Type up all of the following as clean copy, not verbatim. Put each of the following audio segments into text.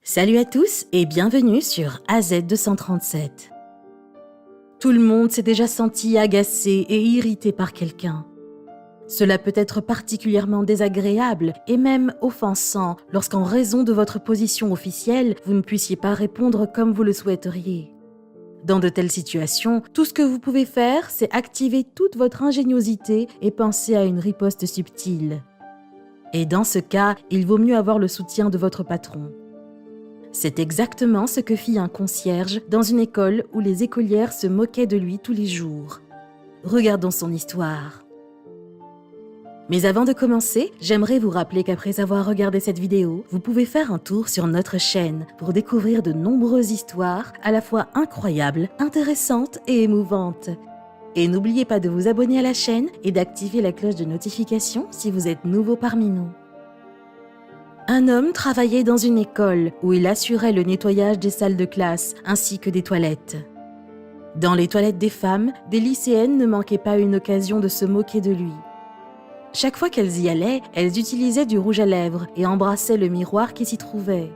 Salut à tous et bienvenue sur AZ237. Tout le monde s'est déjà senti agacé et irrité par quelqu'un. Cela peut être particulièrement désagréable et même offensant lorsqu'en raison de votre position officielle, vous ne puissiez pas répondre comme vous le souhaiteriez. Dans de telles situations, tout ce que vous pouvez faire, c'est activer toute votre ingéniosité et penser à une riposte subtile. Et dans ce cas, il vaut mieux avoir le soutien de votre patron. C'est exactement ce que fit un concierge dans une école où les écolières se moquaient de lui tous les jours. Regardons son histoire. Mais avant de commencer, j'aimerais vous rappeler qu'après avoir regardé cette vidéo, vous pouvez faire un tour sur notre chaîne pour découvrir de nombreuses histoires à la fois incroyables, intéressantes et émouvantes. Et n'oubliez pas de vous abonner à la chaîne et d'activer la cloche de notification si vous êtes nouveau parmi nous. Un homme travaillait dans une école où il assurait le nettoyage des salles de classe ainsi que des toilettes. Dans les toilettes des femmes, des lycéennes ne manquaient pas une occasion de se moquer de lui. Chaque fois qu'elles y allaient, elles utilisaient du rouge à lèvres et embrassaient le miroir qui s'y trouvait.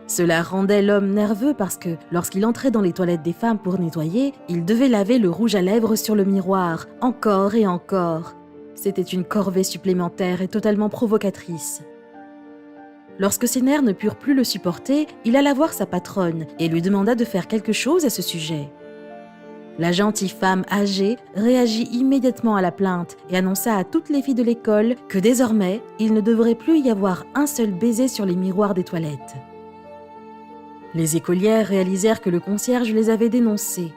Cela rendait l'homme nerveux parce que, lorsqu'il entrait dans les toilettes des femmes pour nettoyer, il devait laver le rouge à lèvres sur le miroir, encore et encore. C'était une corvée supplémentaire et totalement provocatrice. Lorsque ses nerfs ne purent plus le supporter, il alla voir sa patronne et lui demanda de faire quelque chose à ce sujet. La gentille femme âgée réagit immédiatement à la plainte et annonça à toutes les filles de l'école que désormais, il ne devrait plus y avoir un seul baiser sur les miroirs des toilettes. Les écolières réalisèrent que le concierge les avait dénoncées.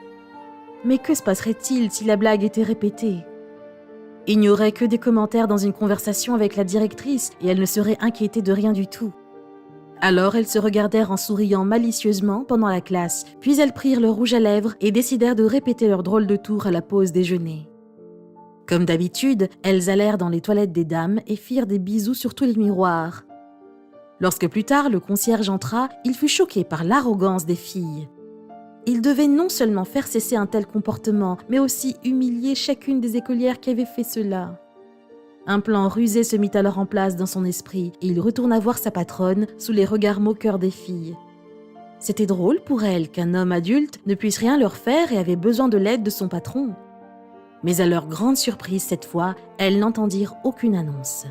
Mais que se passerait-il si la blague était répétée ? Il n'y aurait que des commentaires dans une conversation avec la directrice et elle ne serait inquiétée de rien du tout. Alors elles se regardèrent en souriant malicieusement pendant la classe, puis elles prirent le rouge à lèvres et décidèrent de répéter leur drôle de tour à la pause déjeuner. Comme d'habitude, elles allèrent dans les toilettes des dames et firent des bisous sur tous les miroirs. Lorsque plus tard le concierge entra, il fut choqué par l'arrogance des filles. Il devait non seulement faire cesser un tel comportement, mais aussi humilier chacune des écolières qui avaient fait cela. Un plan rusé se mit alors en place dans son esprit et il retourna voir sa patronne sous les regards moqueurs des filles. C'était drôle pour elle qu'un homme adulte ne puisse rien leur faire et avait besoin de l'aide de son patron. Mais à leur grande surprise cette fois, elles n'entendirent aucune annonce.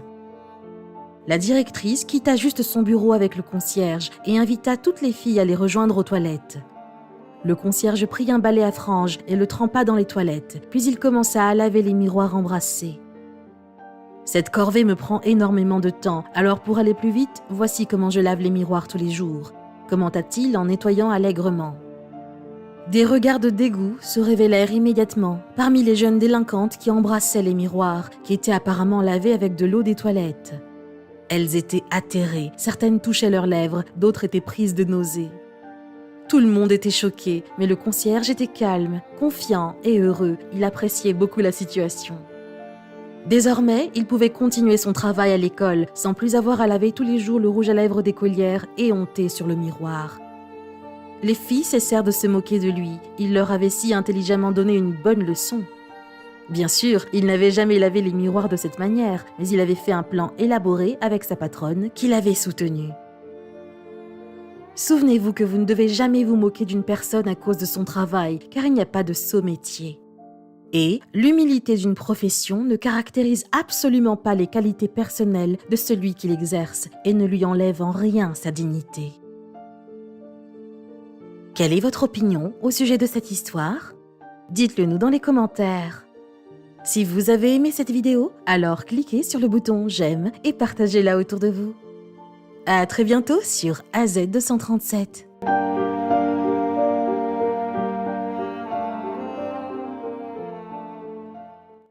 La directrice quitta juste son bureau avec le concierge et invita toutes les filles à les rejoindre aux toilettes. Le concierge prit un balai à franges et le trempa dans les toilettes, puis il commença à laver les miroirs embrassés. Cette corvée me prend énormément de temps, alors pour aller plus vite, voici comment je lave les miroirs tous les jours, commenta-t-il en nettoyant allègrement. Des regards de dégoût se révélèrent immédiatement parmi les jeunes délinquantes qui embrassaient les miroirs, qui étaient apparemment lavés avec de l'eau des toilettes. Elles étaient atterrées, certaines touchaient leurs lèvres, d'autres étaient prises de nausées. Tout le monde était choqué, mais le concierge était calme, confiant et heureux. Il appréciait beaucoup la situation. Désormais, il pouvait continuer son travail à l'école sans plus avoir à laver tous les jours le rouge à lèvres d'écolières éhontées sur le miroir. Les filles cessèrent de se moquer de lui. Il leur avait si intelligemment donné une bonne leçon. Bien sûr, il n'avait jamais lavé les miroirs de cette manière, mais il avait fait un plan élaboré avec sa patronne qui l'avait soutenu. Souvenez-vous que vous ne devez jamais vous moquer d'une personne à cause de son travail, car il n'y a pas de sot métier. Et l'humilité d'une profession ne caractérise absolument pas les qualités personnelles de celui qui l'exerce et ne lui enlève en rien sa dignité. Quelle est votre opinion au sujet de cette histoire ? Dites-le nous dans les commentaires. Si vous avez aimé cette vidéo, alors cliquez sur le bouton j'aime et partagez-la autour de vous. À très bientôt sur AZ237.